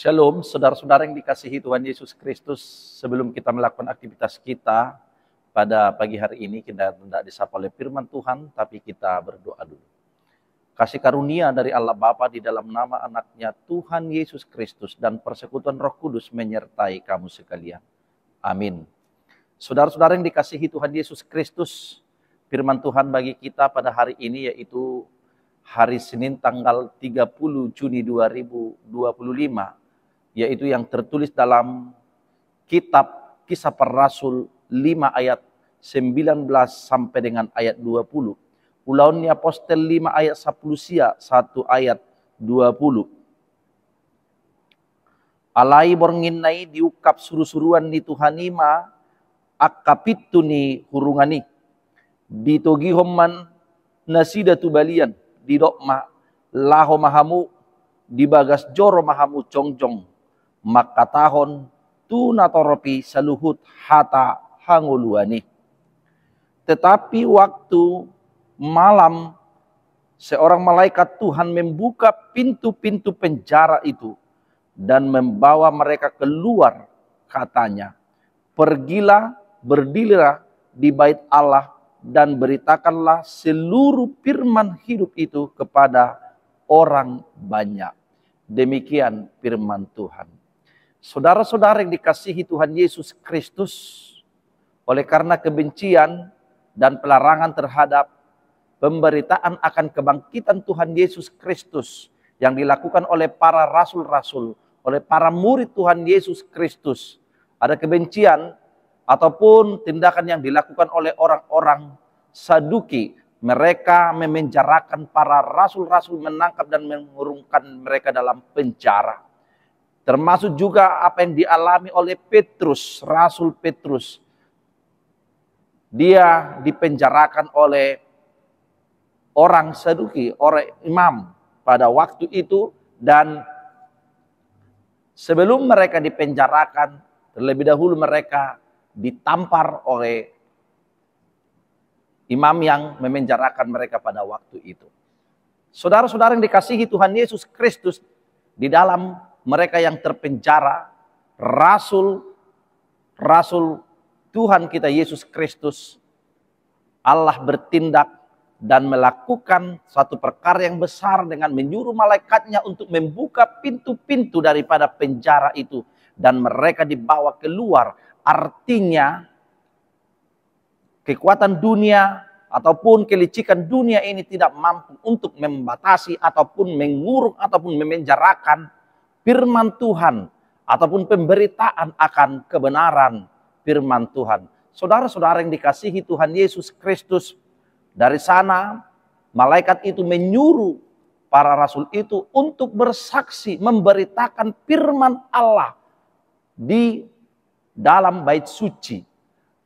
Shalom, saudara-saudara yang dikasihi Tuhan Yesus Kristus. Sebelum kita melakukan aktivitas kita pada pagi hari ini, kita tidak disapa oleh firman Tuhan, tapi kita berdoa dulu. Kasih karunia dari Allah Bapa di dalam nama anaknya Tuhan Yesus Kristus dan persekutuan Roh Kudus menyertai kamu sekalian. Amin. Saudara-saudara yang dikasihi Tuhan Yesus Kristus, firman Tuhan bagi kita pada hari ini yaitu hari Senin tanggal 30 Juni 2025. Yaitu yang tertulis dalam kitab Kisah Para Rasul 5 ayat 19 sampai dengan ayat 20. Ulaun Apostel 5 ayat 10 sia 1 ayat 20. Alai bornginai diukap suru-suruan ni Tuhanima akapituni hurungani. Ditogi homman nasida tubalian didokma laho mahamu dibagas joro mahamu congjong. Maka tahun tu natoropi saluhut hata hanguluani. Tetapi waktu malam seorang malaikat Tuhan membuka pintu-pintu penjara itu dan membawa mereka keluar, katanya, pergilah, berdirilah di bait Allah dan beritakanlah seluruh firman hidup itu kepada orang banyak. Demikian firman Tuhan. Saudara-saudara yang dikasihi Tuhan Yesus Kristus, oleh karena kebencian dan pelarangan terhadap pemberitaan akan kebangkitan Tuhan Yesus Kristus yang dilakukan oleh para rasul-rasul, oleh para murid Tuhan Yesus Kristus, ada kebencian ataupun tindakan yang dilakukan oleh orang-orang Saduki. Mereka memenjarakan para rasul-rasul, menangkap dan mengurungkan mereka dalam penjara. Termasuk juga apa yang dialami oleh Petrus, Rasul Petrus. Dia dipenjarakan oleh orang Saduki, orang imam pada waktu itu. Dan sebelum mereka dipenjarakan, terlebih dahulu mereka ditampar oleh imam yang memenjarakan mereka pada waktu itu. Saudara-saudara yang dikasihi Tuhan Yesus Kristus, di dalam mereka yang terpenjara, rasul Tuhan kita Yesus Kristus, Allah bertindak dan melakukan suatu perkara yang besar dengan menyuruh malaikatnya untuk membuka pintu-pintu daripada penjara itu. Dan mereka dibawa keluar. Artinya kekuatan dunia ataupun kelicikan dunia ini tidak mampu untuk membatasi ataupun mengurung ataupun memenjarakan firman Tuhan ataupun pemberitaan akan kebenaran firman Tuhan. Saudara-saudara yang dikasihi Tuhan Yesus Kristus, dari sana malaikat itu menyuruh para rasul itu untuk bersaksi, memberitakan firman Allah di dalam bait suci.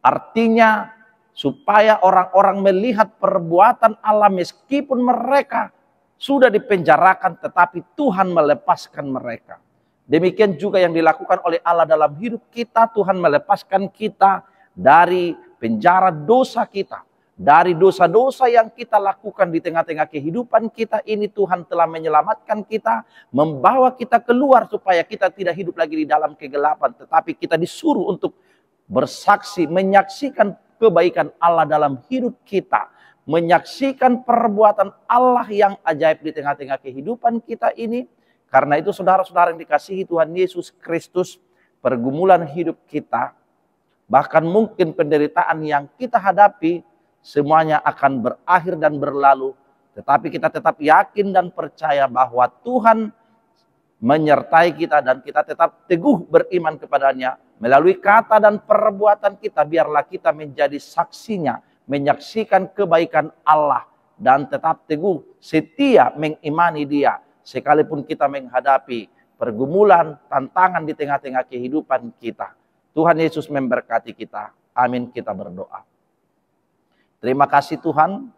Artinya supaya orang-orang melihat perbuatan Allah meskipun mereka sudah dipenjarakan, tetapi Tuhan melepaskan mereka. Demikian juga yang dilakukan oleh Allah dalam hidup kita. Tuhan melepaskan kita dari penjara dosa kita. Dari dosa-dosa yang kita lakukan di tengah-tengah kehidupan kita ini, Tuhan telah menyelamatkan kita, membawa kita keluar supaya kita tidak hidup lagi di dalam kegelapan. Tetapi kita disuruh untuk bersaksi, menyaksikan kebaikan Allah dalam hidup kita. Menyaksikan perbuatan Allah yang ajaib di tengah-tengah kehidupan kita ini. Karena itu saudara-saudara yang dikasihi Tuhan Yesus Kristus, pergumulan hidup kita, bahkan mungkin penderitaan yang kita hadapi, semuanya akan berakhir dan berlalu. Tetapi kita tetap yakin dan percaya bahwa Tuhan menyertai kita dan kita tetap teguh beriman kepadanya. Melalui kata dan perbuatan kita, biarlah kita menjadi saksinya, menyaksikan kebaikan Allah dan tetap teguh setia mengimani Dia sekalipun kita menghadapi pergumulan, tantangan di tengah-tengah kehidupan kita. Tuhan Yesus memberkati kita. Amin, kita berdoa. Terima kasih Tuhan,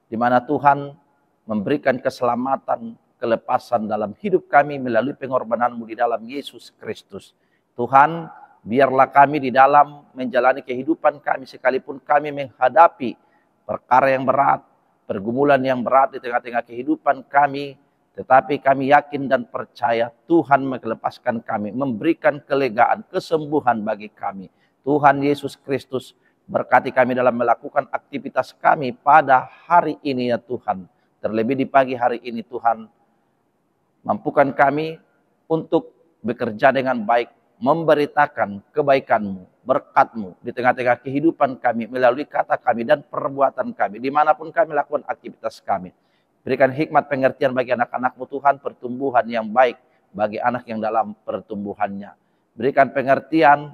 di mana Tuhan memberikan keselamatan, kelepasan dalam hidup kami melalui pengorbanan-Mu di dalam Yesus Kristus. Tuhan, biarlah kami di dalam menjalani kehidupan kami, sekalipun kami menghadapi perkara yang berat, pergumulan yang berat di tengah-tengah kehidupan kami, Tetapi kami yakin dan percaya Tuhan melepaskan kami, memberikan kelegaan, kesembuhan bagi kami. Tuhan Yesus Kristus berkati kami dalam melakukan aktivitas kami pada hari ini ya Tuhan. Terlebih di pagi hari ini Tuhan, mampukan kami untuk bekerja dengan baik, memberitakan kebaikan-Mu, berkat-Mu di tengah-tengah kehidupan kami, melalui kata kami dan perbuatan kami, dimanapun kami lakukan aktivitas kami. Berikan hikmat pengertian bagi anak-anak-Mu Tuhan, pertumbuhan yang baik bagi anak yang dalam pertumbuhannya. Berikan pengertian,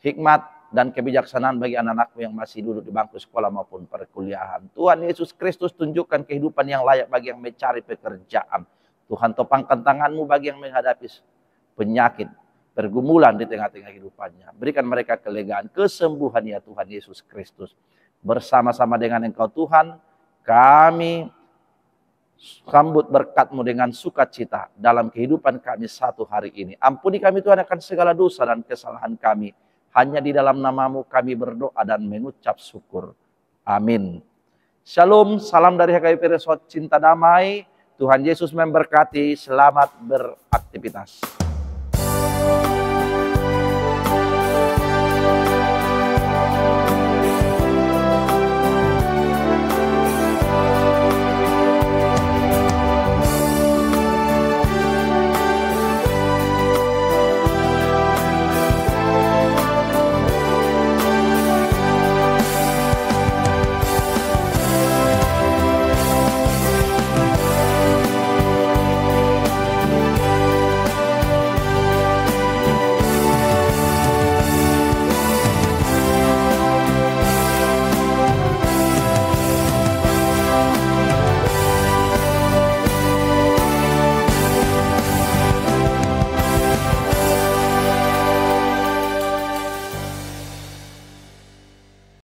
hikmat, dan kebijaksanaan bagi anak-anak-Mu yang masih duduk di bangku sekolah maupun perkuliahan. Tuhan Yesus Kristus, tunjukkan kehidupan yang layak bagi yang mencari pekerjaan. Tuhan, topangkan tangan-Mu bagi yang menghadapi penyakit, pergumulan di tengah-tengah kehidupannya. Berikan mereka kelegaan, kesembuhan ya Tuhan Yesus Kristus. Bersama-sama dengan Engkau Tuhan, kami sambut berkat-Mu dengan sukacita dalam kehidupan kami satu hari ini. Ampuni kami Tuhan akan segala dosa dan kesalahan kami. Hanya di dalam nama-Mu kami berdoa dan mengucap syukur. Amin. Shalom, salam dari HKBP Resort Cinta Damai. Tuhan Yesus memberkati, selamat beraktivitas.